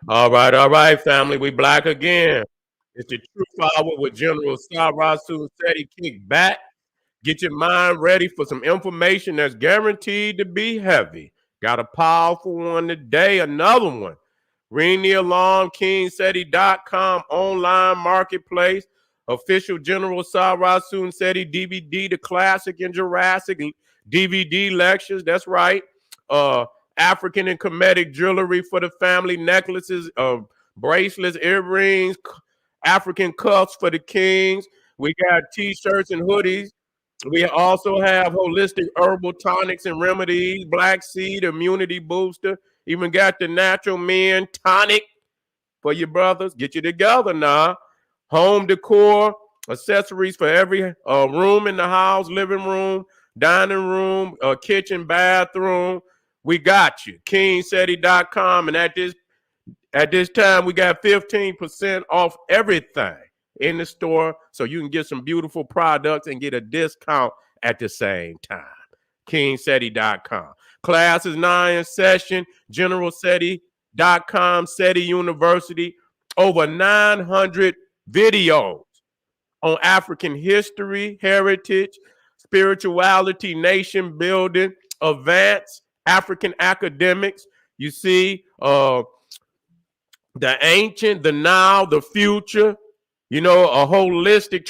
All right, family. We black again. It's the Truth Hour with General Sara Seti. Kick back. Get your mind ready for some information that's guaranteed to be heavy. Got a powerful one today, another one. Ring the alarm, KingSeti.com online marketplace. Official General Sara Seti DVD, the classic and Jurassic DVD lectures. That's right. Uh, African and Kemetic jewelry for the family, necklaces, bracelets, earrings, African cuffs for the kings. We got t-shirts and hoodies. We also have holistic herbal tonics and remedies, black seed immunity booster. Even got the natural men tonic for your brothers. Get you together now. Home decor, accessories for every room in the house, living room, dining room, kitchen, bathroom. We got you. KingSeti.com. And at this time, we got 15% off everything in the store, so you can get some beautiful products and get a discount at the same time. KingSeti.com. Class is 9 in session. GeneralSeti.com, Seti University. Over 900 videos on African history, heritage, spirituality, nation building, advanced African academics. You see, the ancient, the now, the future, a holistic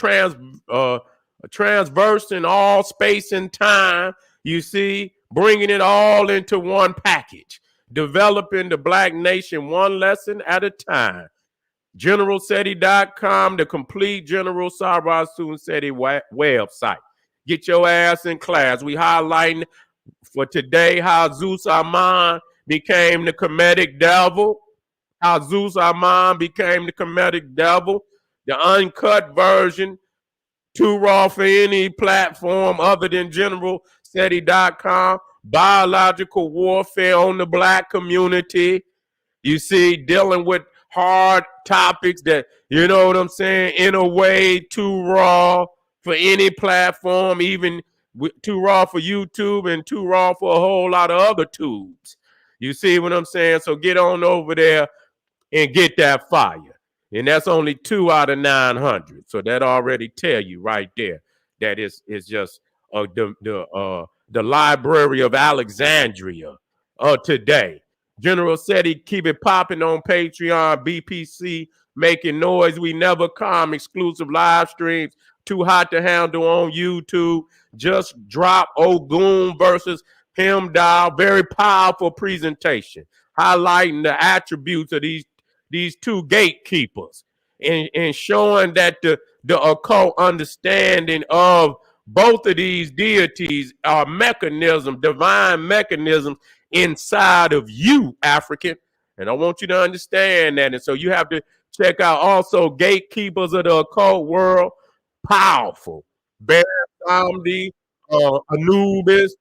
transverse in all space and time, you see, bringing it all into one package, developing the black nation one lesson at a time. GeneralSeti.com, the complete General Sara Seti website. Get your ass in class. We highlighting for today how Zeus Aman became the Kemetic devil, how Zeus Aman became the Kemetic devil, the uncut version, too raw for any platform other than GeneralSeti.com, biological warfare on the black community. You see, dealing with hard topics that, you know what I'm saying, in a way too raw for any platform, even too raw for YouTube and too raw for a whole lot of other tubes. You see what I'm saying? So get on over there and get that fire. And that's only 2 out of 900. So that already tell you right there that it's just the Library of Alexandria today. General Seti, keep it popping on Patreon, BPC, making noise. We never come. Exclusive live streams. Too hot to handle on YouTube. Just drop Ogun versus Hemdall. Very powerful presentation, highlighting the attributes of these two gatekeepers and showing that the occult understanding of both of these deities are mechanisms, divine mechanisms inside of you, African. And I want you to understand that. And so you have to check out also Gatekeepers of the Occult World. Powerful. Bear Samdi, Anubis,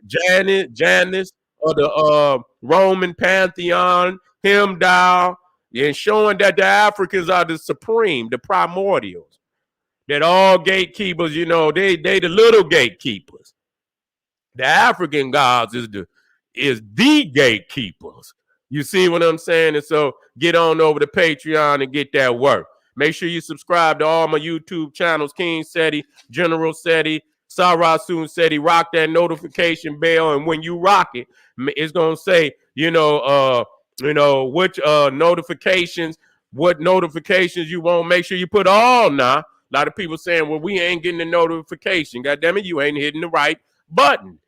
Janus, or the Roman Pantheon, Hemdall, and showing that the Africans are the supreme, the primordials. That all gatekeepers, they the little gatekeepers. The African gods is the gatekeepers. You see what I'm saying? And so get on over to Patreon and get that work. Make sure you subscribe to all my YouTube channels, King Seti, General Seti, Sara Seti. Rock that notification bell, and when you rock it, it's gonna say, which notifications, what notifications you want. Make sure you put all now. A lot of people saying, well, we ain't getting the notification. God damn it, you ain't hitting the right button.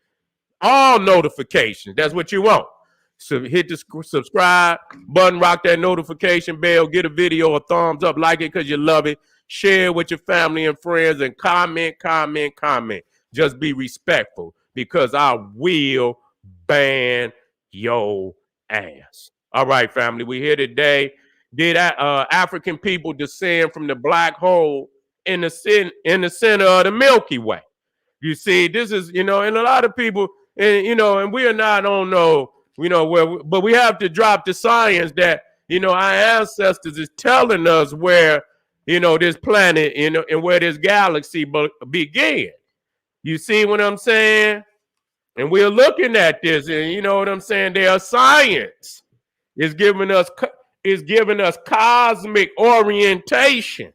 All notifications. That's what you want. So hit the subscribe button, rock that notification bell, get a video a thumbs up, like it because you love it. Share it with your family and friends, and comment. Just be respectful, because I will ban your ass. All right, family, we here today. Did African people descend from the black hole in the center of the Milky Way? You see, this is, and a lot of people, and we are not on but we have to drop the science that, our ancestors is telling us where, this planet, and where this galaxy began. You see what I'm saying? And we're looking at this, and you know what I'm saying? There's science It's giving us cosmic orientation.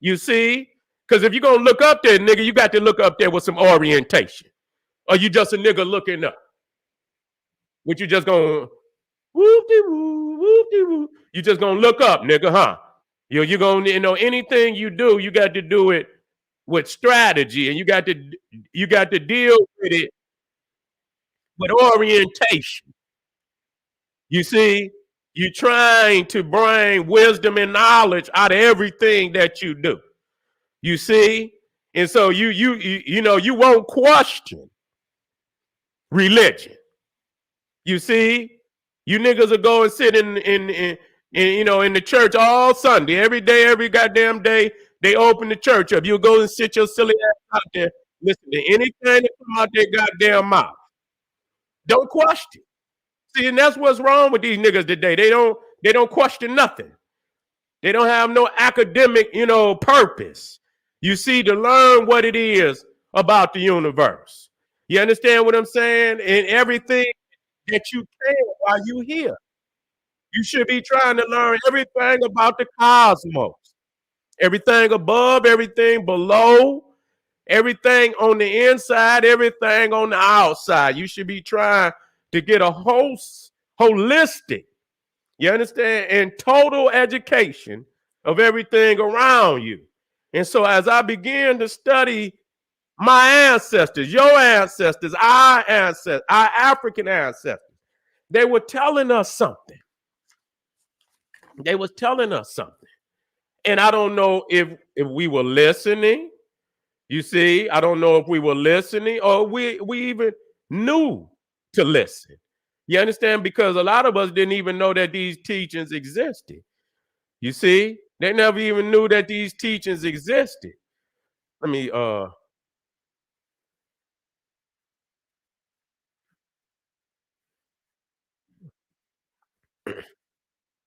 You see? Because if you're gonna look up there, nigga, you got to look up there with some orientation. Or you just a nigga looking up. What you just gonna whoop-de-woo, whoop-de-woo. You just gonna look up, nigga, huh? You're gonna, anything you do, you got to do it with strategy, and you got to deal with it with orientation. You see, you're trying to bring wisdom and knowledge out of everything that you do. You see, and so you won't question religion. You see, you niggas will go and sit in the church all Sunday, every day, every goddamn day. They open the church up. You go and sit your silly ass out there, listen to anything that come out their goddamn mouth. Don't question. See, and that's what's wrong with these niggas today. They don't question nothing. They don't have no academic, purpose. You see, to learn what it is about the universe. You understand what I'm saying? And everything that you can while you here. You should be trying to learn everything about the cosmos. Everything above, everything below, everything on the inside, everything on the outside. You should be trying to get a holistic, you understand, and total education of everything around you. And so as I began to study my ancestors, your ancestors, our African ancestors, they were telling us something. They was telling us something. And I don't know if we were listening. You see, I don't know if we were listening or we even knew to listen. You understand? Because a lot of us didn't even know that these teachings existed. You see, they never even knew that these teachings existed. Let me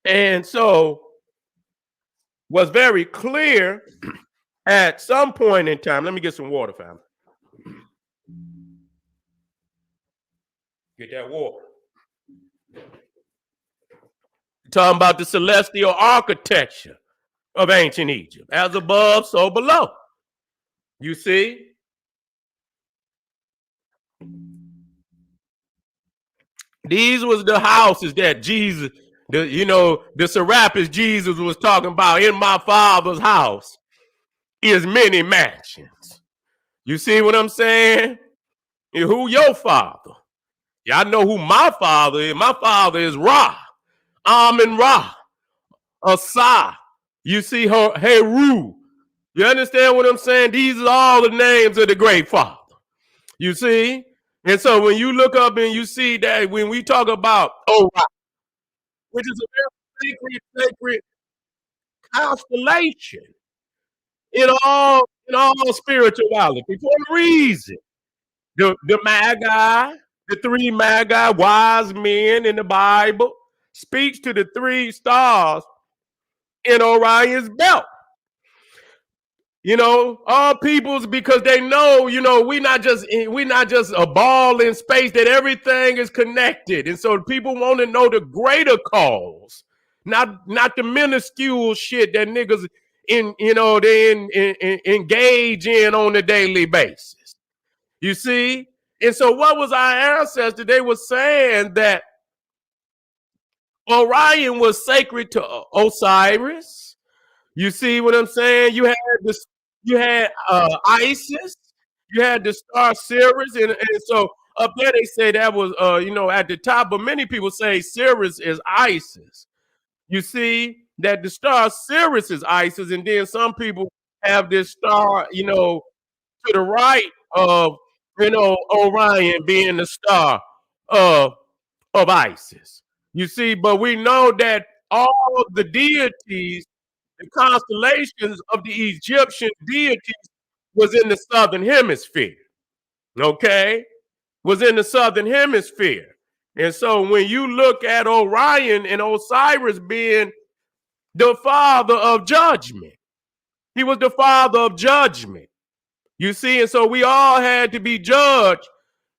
and so was very clear at some point in time. Let me get some water, family. Get that water. Talking about the celestial architecture of ancient Egypt, as above, so below. You see? These was the houses that Jesus, the Serapis Jesus was talking about. In my father's house is many mansions. You see what I'm saying? And who your father? Y'all know who my father is. My father is Ra, Amun Ra, Asa. You see her, Heru. You understand what I'm saying? These are all the names of the great father. You see? And so when you look up and you see that when we talk about Orion, which is a very sacred constellation in all spirituality for a reason. The Magi, the three Magi, wise men in the Bible, speaks to the three stars in Orion's belt. All peoples, because they know, we not just a ball in space, that everything is connected. And so people want to know the greater cause, not the minuscule shit that niggas engage in on a daily basis. You see? And so what was our ancestor? They were saying that Orion was sacred to Osiris. You see what I'm saying? You had Isis, you had the star Sirius, and so up there they say that was at the top, but many people say Sirius is Isis. You see that the star Sirius is Isis, and then some people have this star, to the right of Orion being the star of Isis. You see, but we know that all the deities, the constellations of the Egyptian deities was in the southern hemisphere. Okay? Was in the southern hemisphere. And so when you look at Orion and Osiris being the father of judgment, he was the father of judgment. You see, and so we all had to be judged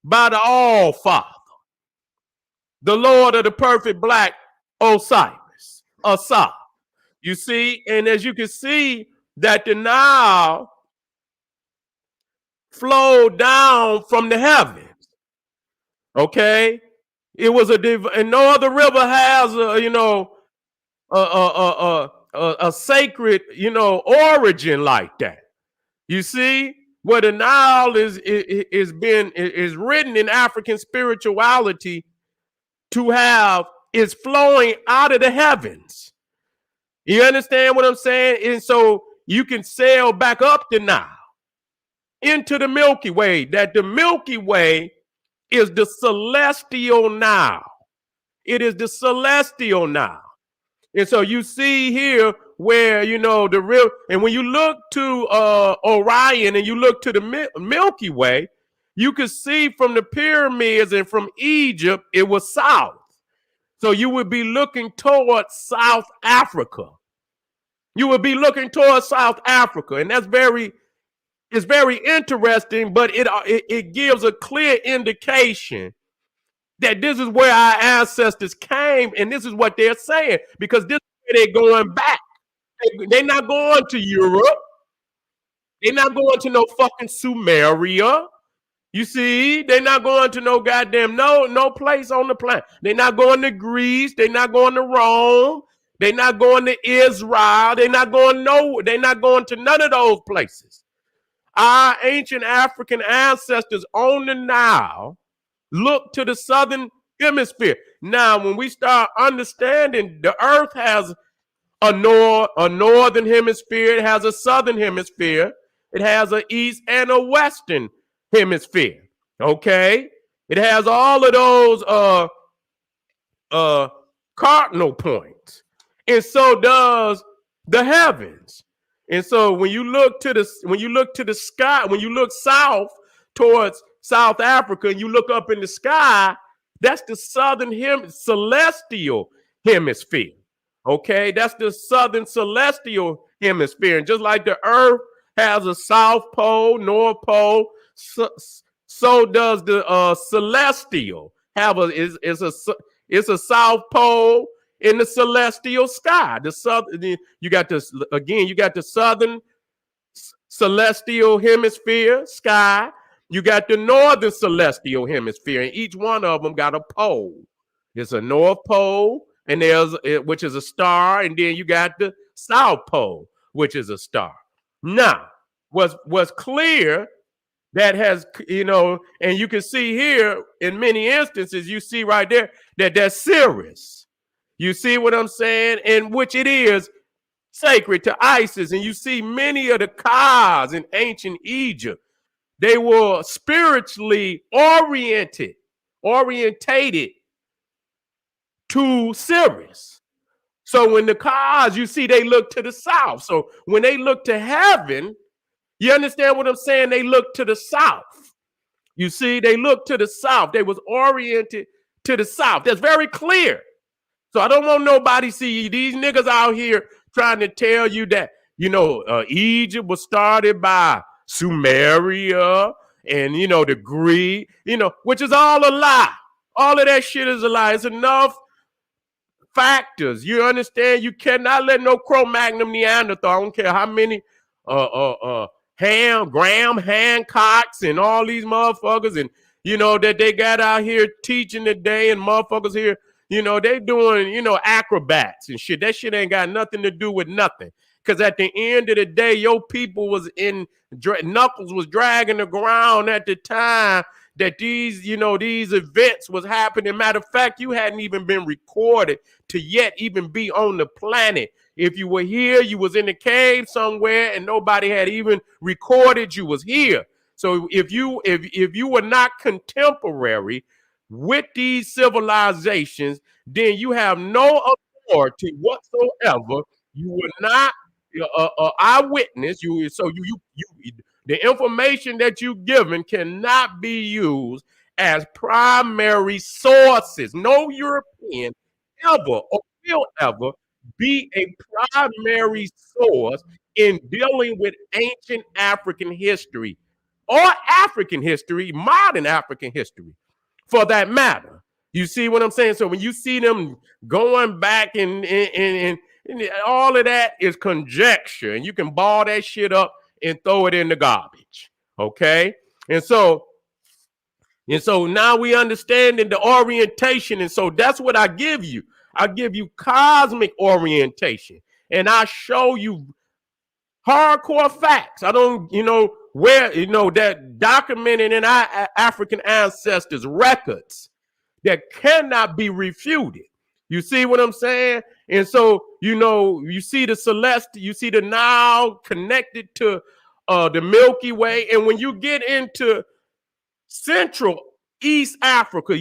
by the All Father, the Lord of the perfect black Osiris, Asa. You see, and as you can see, that the Nile flowed down from the heavens. Okay, it was and no other river has a sacred origin like that. You see, where the Nile is written in African spirituality to have is flowing out of the heavens. You understand what I'm saying? And so you can sail back up the Nile into the Milky Way. That the Milky Way is the celestial Nile. It is the celestial Nile. And so you see here where, the real, and when you look to Orion and you look to the Milky Way, you can see from the pyramids and from Egypt, it was south. So you would be looking towards South Africa. You would be looking towards South Africa. And it's very interesting, but it gives a clear indication that this is where our ancestors came, and this is what they're saying, because this is where they're going back. They're not going to Europe. They're not going to no fucking Sumeria. You see, they're not going to no goddamn no place on the planet. They're not going to Greece. They're not going to Rome. They're not going to Israel. They're not going to none of those places. Our ancient African ancestors on the Nile look to the southern hemisphere. Now, when we start understanding the earth has a northern hemisphere, it has a southern hemisphere, it has an east and a western hemisphere. Okay? It has all of those cardinal points. And so does the heavens. And so when you look to the sky, when you look south towards South Africa and you look up in the sky, that's the southern celestial hemisphere. Okay, that's the southern celestial hemisphere. And just like the earth has a south pole, north pole, so does the celestial have it's a south pole in the celestial sky. The southern, you got the southern celestial hemisphere sky. You got the northern celestial hemisphere, and each one of them got a pole. There's a north pole, and which is a star, and then you got the south pole, which is a star. Now, what's clear that has, and you can see here in many instances, you see right there that that's Sirius. You see what I'm saying? And which it is sacred to Isis. And you see many of the Kas in ancient Egypt, they were spiritually orientated to Sirius. So when the Kas, you see, they look to the south. So when they look to heaven, you understand what I'm saying? They look to the south. You see, they look to the south. They was oriented to the south. That's very clear. So I don't want nobody see these niggas out here trying to tell you that, Egypt was started by Sumeria and, the Greek, which is all a lie. All of that shit is a lie. It's enough factors. You understand? You cannot let no Cro-Magnon Neanderthal, I don't care how many Graham Hancocks and all these motherfuckers and, that they got out here teaching today and motherfuckers here, they doing, acrobats and shit. That shit ain't got nothing to do with nothing. Because at the end of the day, your people was Knuckles was dragging the ground at the time that these events was happening. Matter of fact, you hadn't even been recorded to yet even be on the planet. If you were here, you was in the cave somewhere and nobody had even recorded you was here. So if you were not contemporary with these civilizations, then you have no authority whatsoever. You were not eyewitness. The information that you given cannot be used as primary sources. No European ever or will ever be a primary source in dealing with ancient African history or African history, modern African history, for that matter. You see what I'm saying? So when you see them going back and all of that is conjecture, and you can ball that shit up and throw it in the garbage. Okay, and so now we understand the orientation, and so that's what I give you. I give you cosmic orientation, and I show you hardcore facts. I don't, where that documented in our African ancestors' records that cannot be refuted. You see what I'm saying? And so, you see the celestial, you see the Nile connected to the Milky Way. And when you get into Central East Africa,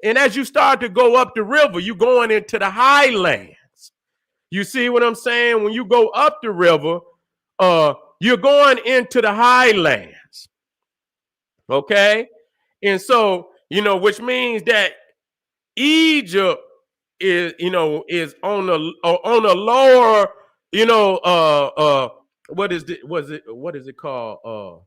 and as you start to go up the river, you're going into the highlands. You see what I'm saying? When you go up the river, you're going into the highlands. Okay? And so, which means that Egypt is on the lower, what is it called?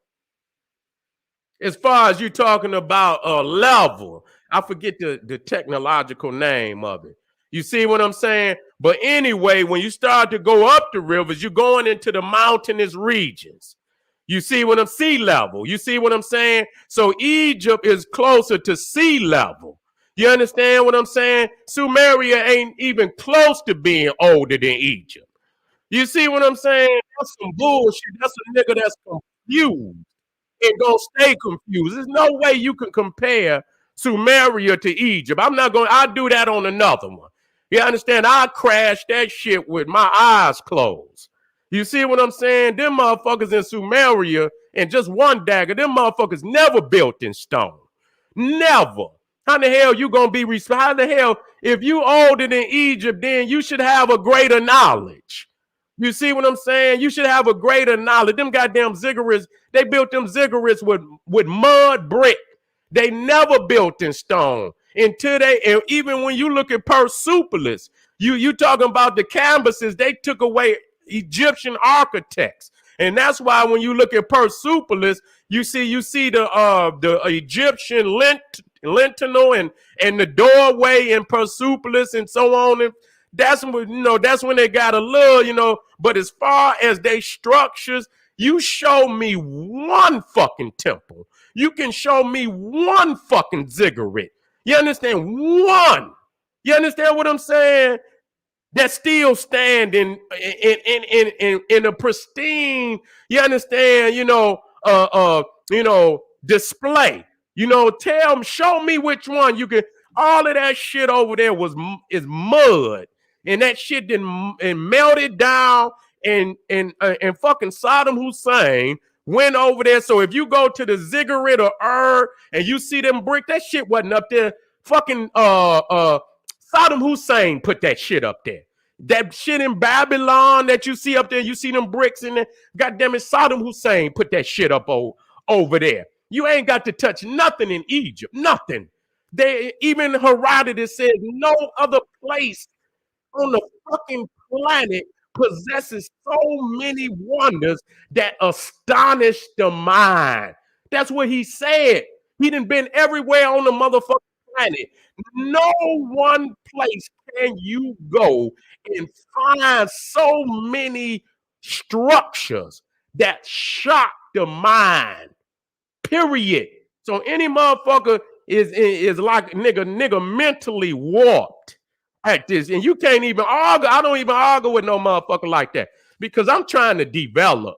As far as you talking about level, I forget the technological name of it. You see what I'm saying? But anyway, when you start to go up the rivers, you're going into the mountainous regions. You see what I'm sea level. You see what I'm saying? So Egypt is closer to sea level. You understand what I'm saying? Sumeria ain't even close to being older than Egypt. You see what I'm saying? That's some bullshit. That's a nigga that's confused and gonna stay confused. There's no way you can compare Sumeria to Egypt. I'll do that on another one. You understand? I crashed that shit with my eyes closed. You see what I'm saying? Them motherfuckers in Sumeria and just one dagger, them motherfuckers never built in stone. Never. How the hell you gonna be how the hell, if you older than Egypt, then you should have a greater knowledge. You see what I'm saying? You should have a greater knowledge. Them goddamn ziggurats, they built them ziggurats with mud brick. They never built in stone. And even when you look at Persepolis, you talking about the canvases, they took away Egyptian architects. And that's why when you look at Persepolis, you see the Egyptian lintel and the doorway in Persepolis and so on. And that's when they got a little, but as far as they structures, you show me one fucking temple. You can show me one fucking ziggurat. You understand? One. You understand what I'm saying? That still standing in a pristine, you understand, display. Show me which one you can. All of that shit over there is mud, and that shit didn't melted down, and fucking Saddam Hussein went over there. So if you go to the ziggurat or and you see them brick, that shit wasn't up there. Fucking Saddam Hussein put that shit up there. That shit in Babylon that you see up there, you see them bricks in there. Goddamn it, Saddam Hussein put that shit up over there. You ain't got to touch nothing in Egypt, nothing. Even Herodotus said no other place on the fucking planet possesses so many wonders that astonish the mind. That's what he said. He done been everywhere on the motherfucking planet. No one place can you go and find so many structures that shock the mind. Period. So any motherfucker is like nigga mentally warped at this, and you can't even argue. I don't even argue with no motherfucker like that because I'm trying to develop.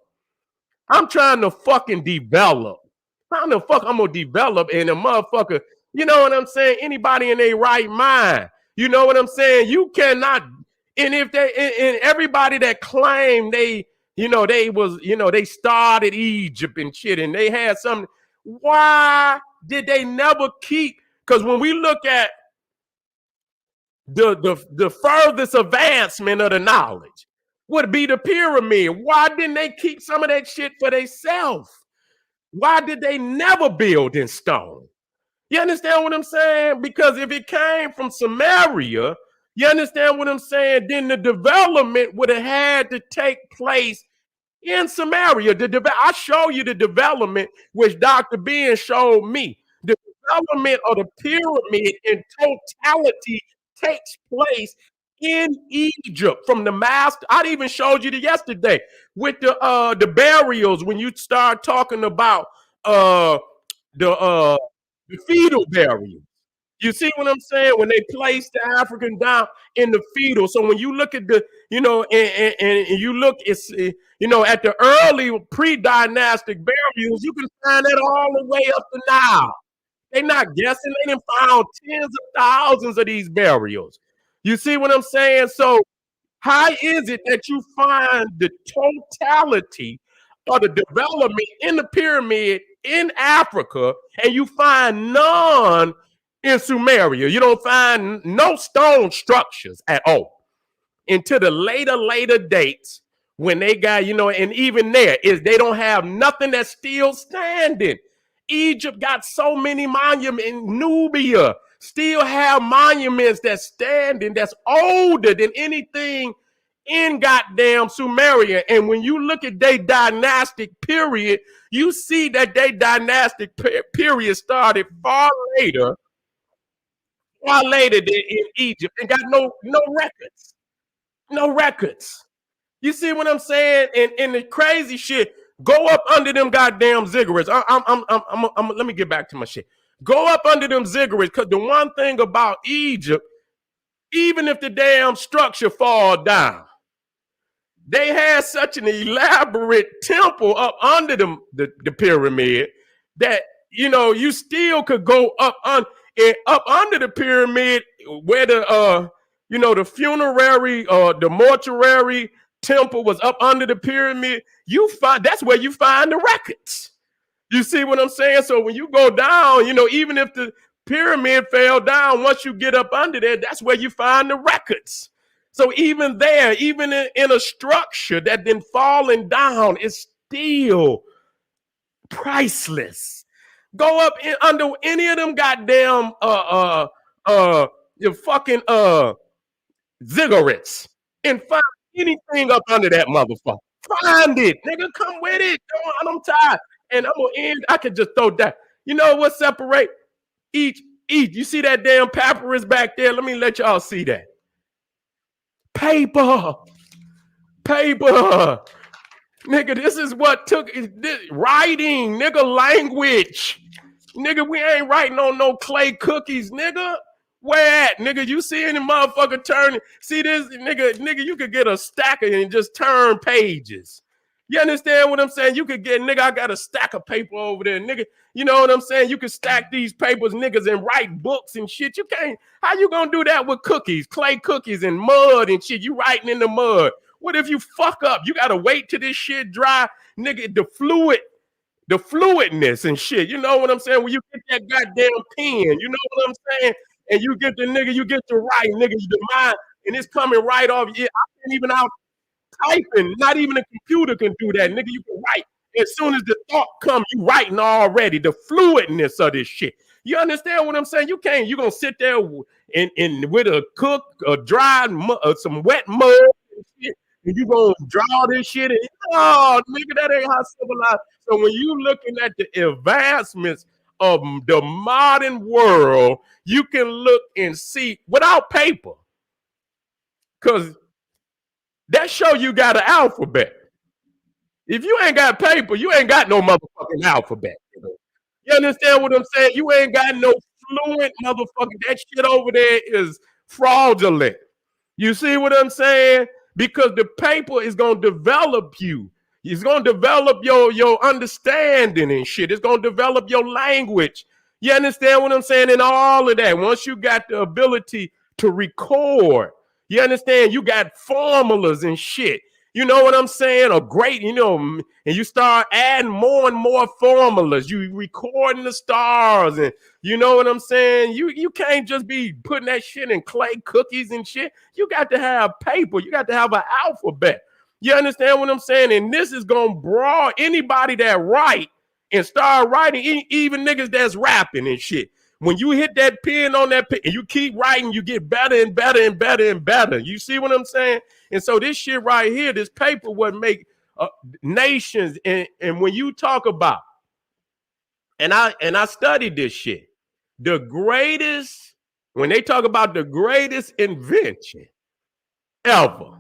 I'm trying to fucking develop. How the fuck I'm gonna develop in a motherfucker? You know what I'm saying? Anybody in their right mind. You know what I'm saying? You cannot. And if and everybody that claimed they started Egypt and shit, and they had something. Why did they never keep? Because when we look at the furthest advancement of the knowledge would be the pyramid. Why didn't they keep some of that shit for themselves? Why did they never build in stone? You understand what I'm saying? Because if it came from Sumeria, you understand what I'm saying? Then the development would have had to take place in Sumeria. I show you the development which Dr. Ben showed me. The development of the pyramid in totality takes place in Egypt from the master. I even showed you the yesterday with the burials when you start talking about the the fetal burial. You see what I'm saying? When they place the African down in the fetal. So when you look at the, and you look, at the early pre-dynastic burials, you can find that all the way up to now. They're not guessing. They done found tens of thousands of these burials. You see what I'm saying? So how is it that you find the totality of the development in the pyramid in Africa and you find none in Sumeria? You don't find no stone structures at all until the later dates when they got, and even there is they don't have nothing that's still standing. Egypt got so many monuments in Nubia, still have monuments that's standing, that's older than anything in goddamn Sumeria. And when you look at their dynastic period, you see that their dynastic period started far later than in Egypt and got no records. No records. You see what I'm saying? And the crazy shit, go up under them goddamn ziggurats. Let me get back to my shit. Go up under them ziggurats, because the one thing about Egypt, even if the damn structure fall down, they had such an elaborate temple up under them, the pyramid, that you still could go up under the pyramid where the funerary or the mortuary temple was up under the pyramid. That's where you find the records. You see what I'm saying? So when you go down, even if the pyramid fell down, once you get up under there, that's where you find the records. So even there, even in a structure that then falling down, is still priceless. Go up under any of them goddamn your fucking ziggurats and find anything up under that motherfucker. Find it, nigga. Come with it. I'm tired. And I'm gonna end. I could just throw that. You know what separate each? You see that damn papyrus back there? Let me let y'all see that. Paper. Nigga, this is what took writing, nigga, language. Nigga, we ain't writing on no clay cookies, nigga. Where at, nigga? You see any motherfucker turning? See this, nigga, you could get a stacker and just turn pages. You understand what I'm saying? You could get, nigga, I got a stack of paper over there, nigga. You know what I'm saying? You can stack these papers, niggas, and write books and shit. You can't, how you gonna do that with cookies, clay cookies and mud and shit? You writing in the mud. What if you fuck up? You gotta wait till this shit dry, nigga, the fluidness and shit. You know what I'm saying? When you get that goddamn pen, you know what I'm saying? And you get you get to write, nigga, the mind, and it's coming right off. Yeah, I can't even out typing. Not even a computer can do that, nigga. You can write. As soon as the thought comes, you writing already. The fluidness of this shit. You understand what I'm saying? You can't. You gonna sit there and with a cook, a dried, some wet mud and shit, and you gonna draw this shit. And, oh, nigga, that ain't how civilized. So when you looking at the advancements of the modern world, you can look and see without paper, because that show you got an alphabet. If you ain't got paper, you ain't got no motherfucking alphabet. You understand what I'm saying? You ain't got no fluent motherfucking. That shit over there is fraudulent. You see what I'm saying? Because the paper is gonna develop you. It's gonna develop your understanding and shit. It's gonna develop your language. You understand what I'm saying? And all of that. Once you got the ability to record, you understand? You got formulas and shit. You know what I'm saying? A great, and you start adding more and more formulas. You recording the stars, and you know what I'm saying? You can't just be putting that shit in clay cookies and shit. You got to have paper. You got to have an alphabet. You understand what I'm saying? And this is gonna broad anybody that write and start writing, even niggas that's rapping and shit. When you hit that pen on that pen and you keep writing, you get better and better and better and better. You see what I'm saying? And so this shit right here, this paper would make nations. And when you talk about, and I studied this shit, the greatest, when they talk about the greatest invention ever,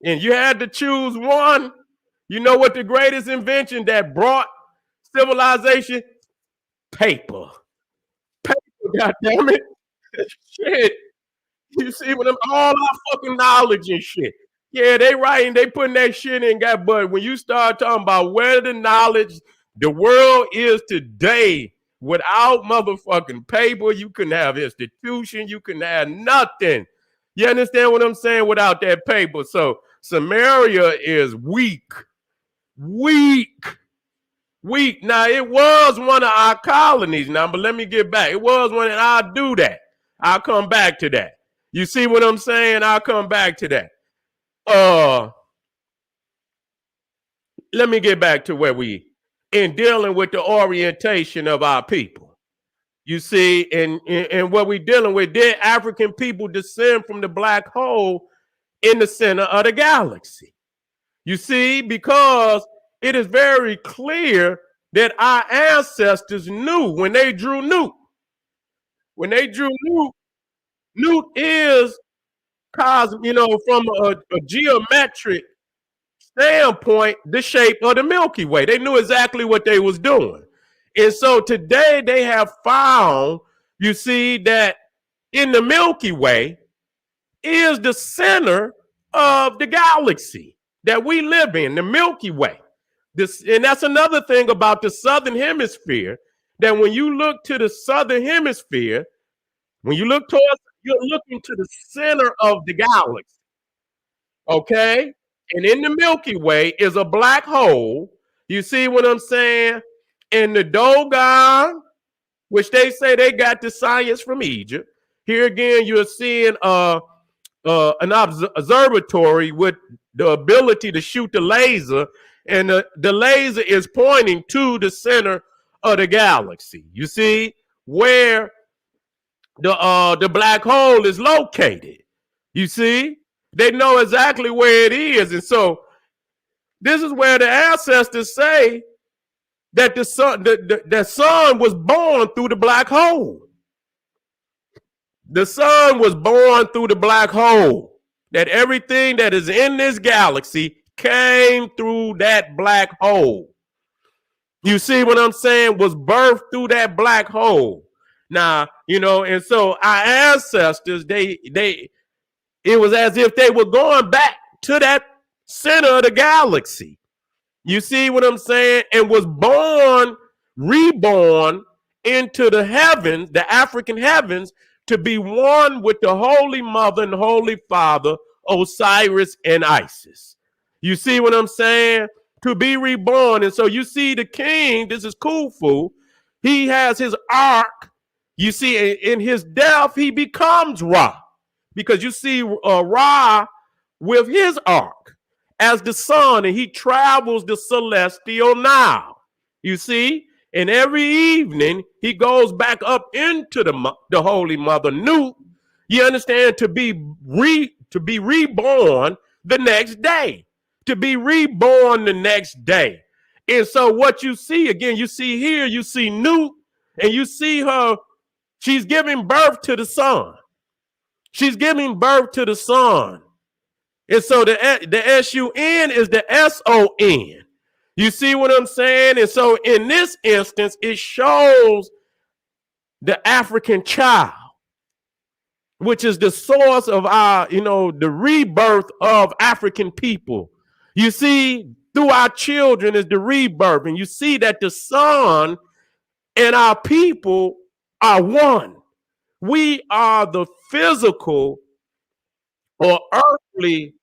and you had to choose one, you know what the greatest invention that brought civilization? Paper. Paper, goddamn it. Shit. You see what I'm all our fucking knowledge and shit. Yeah, they writing, they putting that shit in, got but when you start talking about where the knowledge the world is today, without motherfucking paper, you couldn't have institution, you couldn't have nothing. You understand what I'm saying? Without that paper. So Sumeria is weak. Weak. Weak. Now it was one of our colonies now, but let me get back. It was one, and I'll do that. I'll come back to that. You see what I'm saying? I'll come back to that. Let me get back to where we in dealing with the orientation of our people. You see, and what we're dealing with, did African people descend from the black hole in the center of the galaxy? You see, because it is very clear that our ancestors knew when they drew Newt. When they drew Newt, Newt is from a geometric standpoint, the shape of the Milky Way. They knew exactly what they was doing. And so today they have found, you see, that in the Milky Way is the center of the galaxy that we live in, the Milky Way. And that's another thing about the southern hemisphere, that when you look to the southern hemisphere, when you look towards, you're looking to the center of the galaxy. Okay? And in the Milky Way is a black hole. You see what I'm saying? And the Dogon, which they say they got the science from Egypt. Here again, you're seeing an observatory with the ability to shoot the laser, and the laser is pointing to the center of the galaxy. You see where the black hole is located. You see, they know exactly where it is, and so this is where the ancestors say that the sun was born through the black hole. The sun was born through the black hole. That everything that is in this galaxy came through that black hole. You see what I'm saying? Was birthed through that black hole. Now, and so our ancestors, it was as if they were going back to that center of the galaxy. You see what I'm saying? And was reborn into the heavens, the African heavens, to be one with the Holy Mother and Holy Father, Osiris and Isis. You see what I'm saying? To be reborn. And so you see the king, this is Khufu, he has his ark. You see, in his death, he becomes Ra. Because you see Ra with his ark as the sun, and he travels the celestial Nile. You see? And every evening, he goes back up into the Holy Mother Newt, you understand, to be reborn the next day. To be reborn the next day. And so what you see, again, you see here, you see Newt, and you see her, she's giving birth to the sun. She's giving birth to the sun. And so the S-U-N is the S-O-N. You see what I'm saying? And so in this instance, it shows the African child, which is the source of our, the rebirth of African people. You see, through our children is the rebirth. And you see that the sun and our people are one. We are the physical or earthly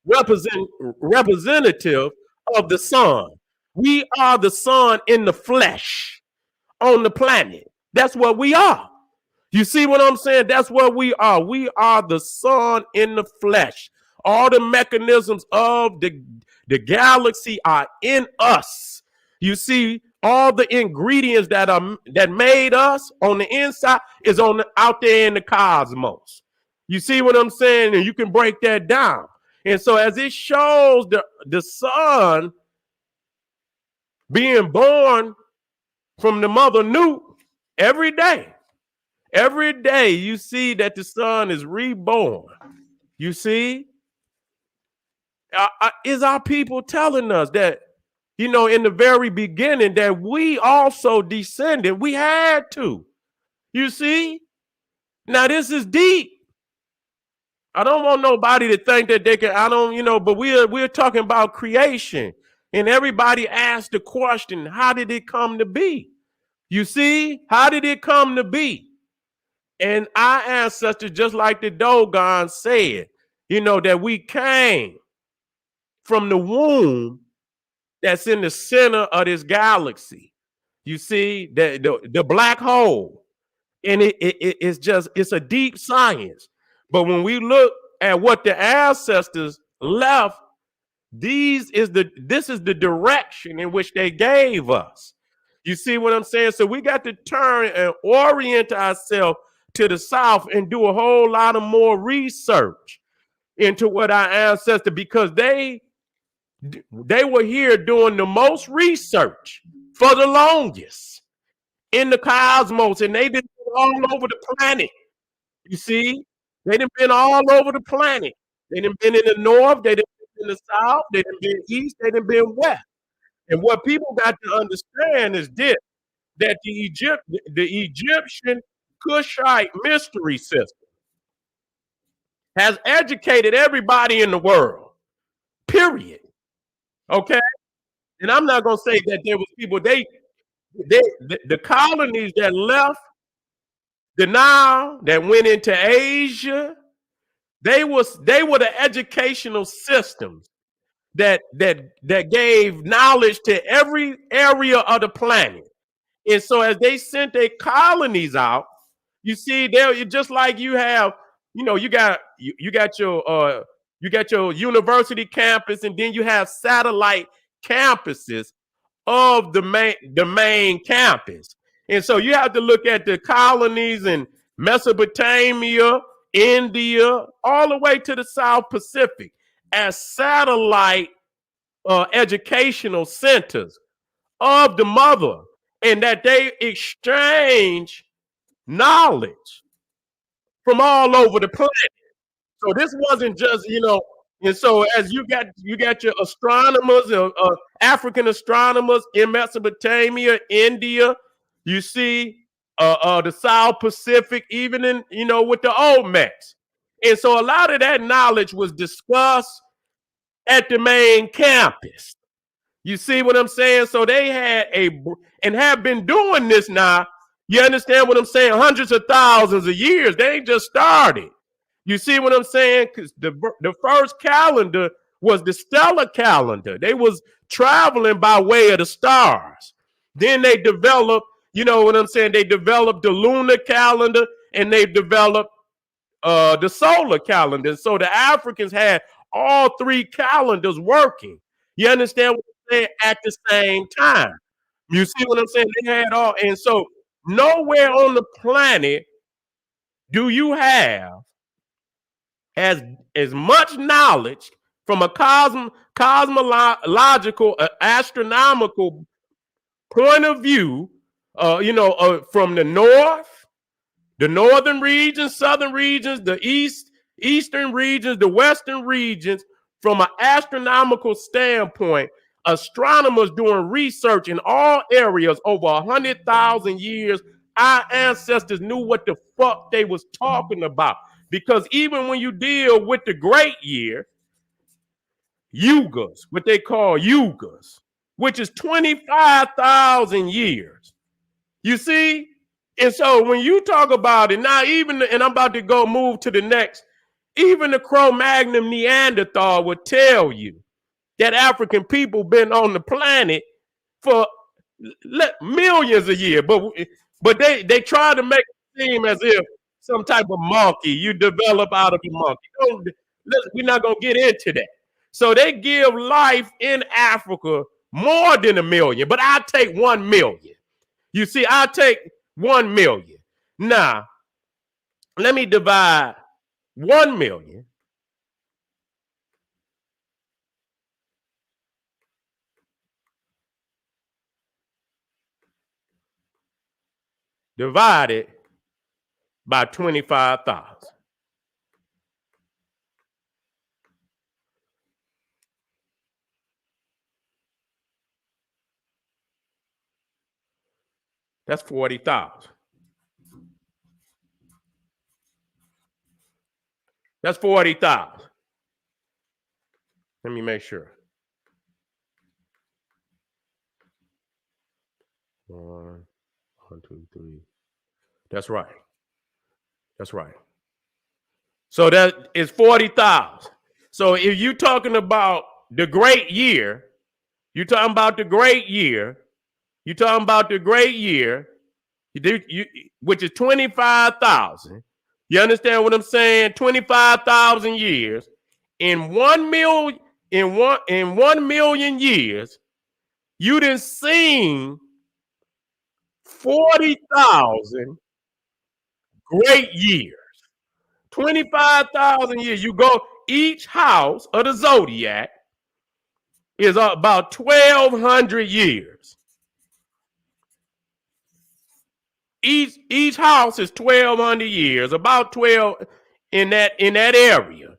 representative of the sun. We are the sun in the flesh on the planet. That's what we are. You see what I'm saying? That's what we are. We are the sun in the flesh. All the mechanisms of the galaxy are in us. You see, all the ingredients that made us on the inside is out there in the cosmos. You see what I'm saying? And you can break that down. And so as it shows the sun being born from the mother Newt, Every day. Every day you see that the sun is reborn. You see, is our people telling us that, in the very beginning, that we also descended? We had to. You see, now this is deep. I don't want nobody to think that they can. I don't, but we're talking about creation, and everybody asked the question: how did it come to be? You see, how did it come to be? And our ancestors, just like the Dogon said, that we came from the womb that's in the center of this galaxy. You see, the black hole. And it's a deep science. But when we look at what the ancestors left, this is the direction in which they gave us. You see what I'm saying? So we got to turn and orient ourselves to the south and do a whole lot of more research into what our ancestors, because they were here doing the most research for the longest in the cosmos, and they did it all over the planet. You see, they done been all over the planet. They done been in the north, they done been in the south, they done been east, they done been west. And what people got to understand is this: that the Egyptian Kushite mystery system has educated everybody in the world. Period. Okay, and I'm not gonna say that there was people the colonies that left the Nile that went into Asia. They were the educational systems that gave knowledge to every area of the planet. And so as they sent their colonies out, you see, they're just like you have, you got your university campus, and then you have satellite campuses of the main campus. And so you have to look at the colonies in Mesopotamia, India, all the way to the South Pacific as satellite educational centers of the mother, and that they exchange knowledge from all over the planet. So this wasn't just, and so as you got your astronomers, African astronomers in Mesopotamia, India, you see the South Pacific, even in, with the Olmecs. And so a lot of that knowledge was discussed at the main campus. You see what I'm saying? So they had and have been doing this now. You understand what I'm saying? Hundreds of thousands of years. They ain't just started. You see what I'm saying? Because the first calendar was the stellar calendar. They was traveling by way of the stars. Then they developed, you know what I'm saying? They developed the lunar calendar, and they developed the solar calendar. So the Africans had all three calendars working. You understand what I'm saying? At the same time. You see what I'm saying? They had all, and so nowhere on the planet do you have as as much knowledge from a cosmological, astronomical point of view, from the northern regions, southern regions, the eastern regions, the western regions. From an astronomical standpoint, astronomers doing research in all areas over 100,000 years. Our ancestors knew what the fuck they was talking about, because even when you deal with the great year, yugas, what they call yugas, which is 25,000 years. You see? And so when you talk about it now, and I'm about to go move to the next, even the Cro-Magnon Neanderthal would tell you that African people been on the planet for millions of years, but they try to make it seem as if some type of monkey you develop out of a monkey. We're not gonna get into that. So they give life in Africa more than a million, but I take 1 million. You see, I take 1 million. Now, let me divide 1 million divided by 25,000. That's 40,000. That's 40,000. Let me make sure. One, one, two, three. That's right. That's right. So that is 40,000. So if you're talking about the great year, you're talking about the great year, you're talking about the great year, which is 25,000. You understand what I'm saying? 25,000 years in 1 million in 1 million years, you done seen 40,000 great years. 25,000 years. You go, each house of the zodiac is about 1,200 years. Each house is 1,200 years, about 12 in that area.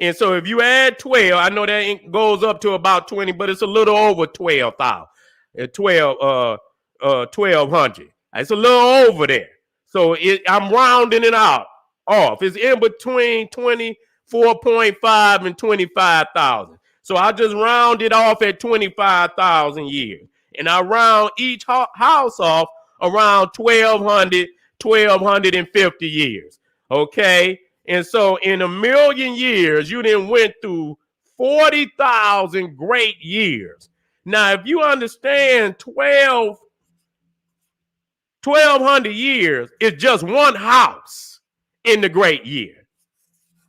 And so if you add 12, I know that goes up to about 20, but it's a little over 12,000. 1,200. It's a little over there. So I'm rounding it out off. It's in between 24.5 and 25,000. So I just round it off at 25,000 years. And I round each house off around 1,250 years. Okay? And so in 1 million years, you then went through 40,000 great years. Now, if you understand 1,200 years is just one house in the great year.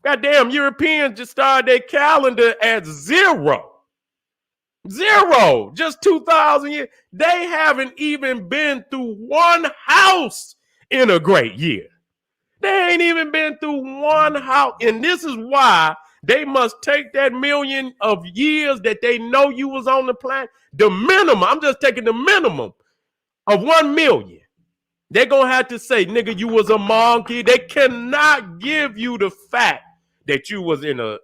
Goddamn, Europeans just started their calendar at zero. Zero, just 2,000 years. They haven't even been through one house in a great year. They ain't even been through one house. And this is why they must take that million of years that they know you was on the planet, the minimum. I'm just taking the minimum of 1 million. They're going to have to say, nigga, you was a monkey. They cannot give you the fact that you was in a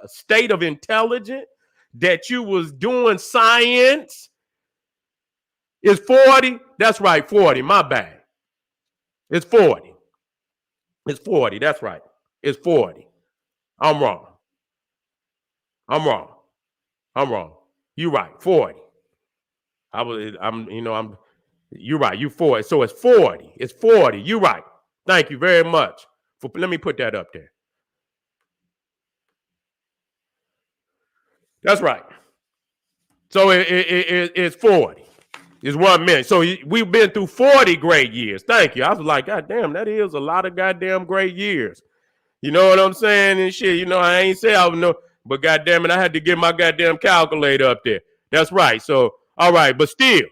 state of intelligence, that you was doing science. Is 40? That's right, 40. My bad. It's 40. It's 40. That's right. It's 40. I'm wrong. I'm wrong. I'm wrong. You right. 40. You're right. You 40. So it's 40. It's 40. You right. Thank you very much. Let me put that up there. That's right. So it's 40. It's 1 minute. So we've been through 40 great years. Thank you. I was like, God damn, that is a lot of goddamn great years. You know what I'm saying? And shit, I ain't say I would know, but goddamn it, I had to get my goddamn calculator up there. That's right. So, all right, but still,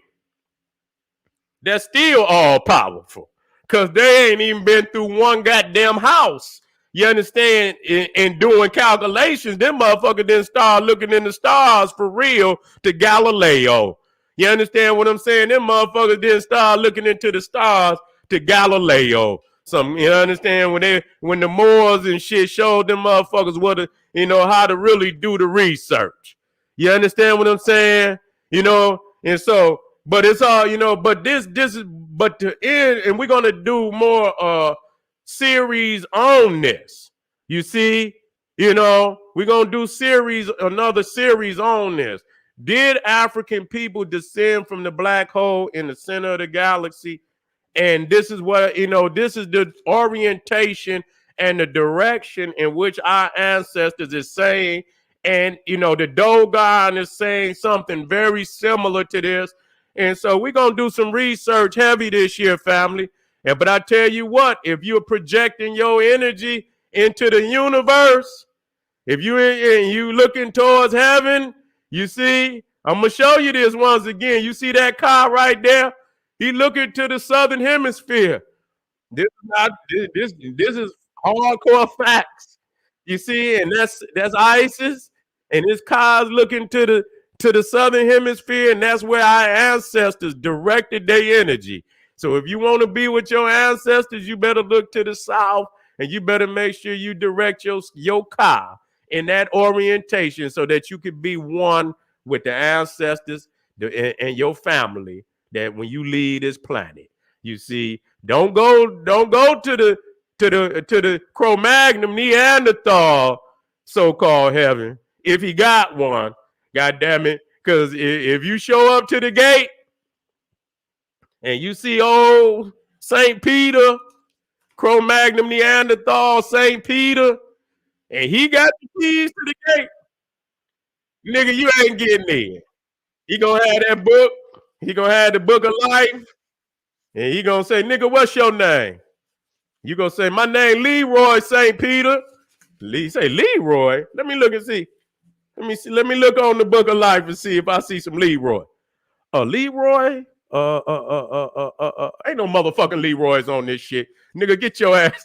that's still all powerful. Cause they ain't even been through one goddamn house. You understand? In doing calculations, them motherfuckers didn't start looking in the stars for real to Galileo. You understand what I'm saying? Them motherfuckers didn't start looking into the stars to Galileo. You understand when the Moors and shit showed them motherfuckers how to really do the research. You understand what I'm saying? And so, but it's all, but this is, but to end, and we're gonna do more series on this. You see, we're gonna do another series on this. Did African people descend from the black hole in the center of the galaxy? And this is what, this is the orientation and the direction in which our ancestors is saying. And, the Dogon is saying something very similar to this. And so we're going to do some research heavy this year, family. But I tell you what, if you're projecting your energy into the universe, if you looking towards heaven, you see, I'm going to show you this once again. You see that car right there? He looking to the southern hemisphere. This is hardcore facts. You see, and that's ISIS, and his car's looking to to the southern hemisphere, and that's where our ancestors directed their energy. So if you want to be with your ancestors, you better look to the south, and you better make sure you direct your car in that orientation so that you can be one with the ancestors and your family, that when you leave this planet, you see, don't go to the Cro-Magnon Neanderthal so-called heaven if he got one. God damn it. Because if you show up to the gate and you see old St. Peter, Cro-Magnon Neanderthal St. Peter, and he got the keys to the gate, nigga, you ain't getting in. He gonna have that book. He gonna have the book of life. And he gonna say, nigga, what's your name? You gonna say, my name Leroy St. Peter. Say Leroy. Let me look and see. Let me see. Let me look on the book of life and see if I see some Leroy. Leroy? Ain't no motherfucking Leroy's on this shit. Nigga, get your ass.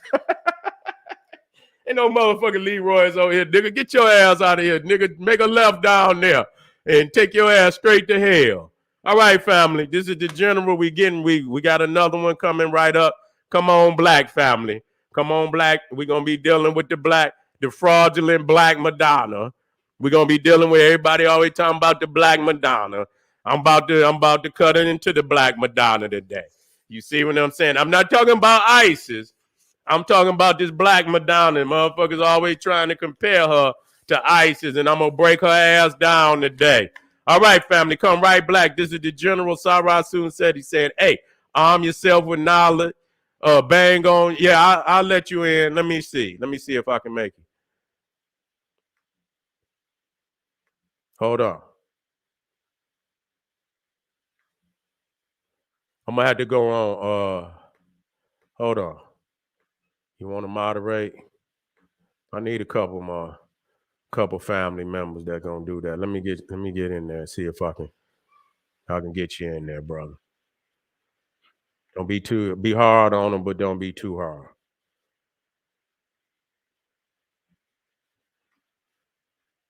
Ain't no motherfucking Leroy's over here. Nigga, get your ass out of here. Nigga, make a left down there and take your ass straight to hell. All right, family. This is the general we getting. We got another one coming right up. Come on, black family. Come on, black. We're going to be dealing with the fraudulent black Madonna. We're going to be dealing with everybody always talking about the black Madonna. I'm about to cut it into the black Madonna today. You see what I'm saying? I'm not talking about ISIS. I'm talking about this black Madonna. Motherfuckers always trying to compare her to ISIS, and I'm going to break her ass down today. All right, family, come right black. This is the General Sara Seti said, hey, arm yourself with knowledge. Bang on. Yeah, I'll let you in. Let me see. Let me see if I can make it. Hold on. I'm going to have to go on. Hold on. You want to moderate? I need a couple more. Couple family members that gonna do that. Let me get in there and see if I can get you in there, brother. Don't be hard on them, but don't be too hard.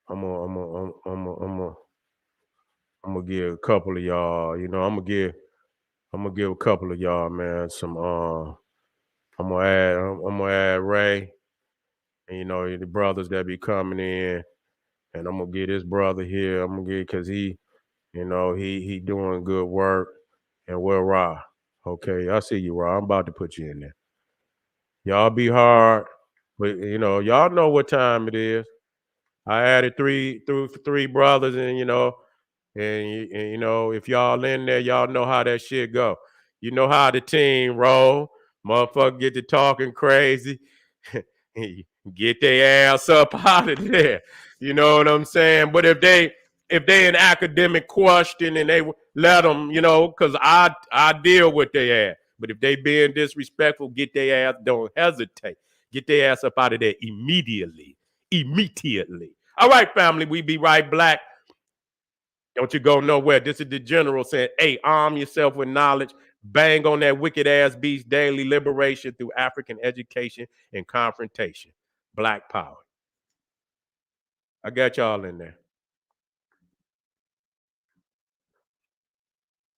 I'm gonna give a couple of y'all. You know, I'm gonna give a couple of y'all, man. Some I'm gonna add Ray, and you know the brothers that be coming in, and I'm gonna get this brother here. I'm gonna get because he doing good work, and we're Ra. Okay, I see you, Ra. I'm about to put you in there. Y'all be hard, but y'all know what time it is. I added three brothers, and if y'all in there, y'all know how that shit go. You know how the team roll. Motherfucker get to talking crazy. Get their ass up out of there. You know what I'm saying? But if they an academic question and they let them, because I deal with their ass. But if they being disrespectful, get their ass. Don't hesitate. Get their ass up out of there immediately. Immediately. All right, family. We be right black. Don't you go nowhere. This is the general saying, hey, arm yourself with knowledge. Bang on that wicked ass beast. Daily liberation through African education and confrontation. Black power. I got y'all in there.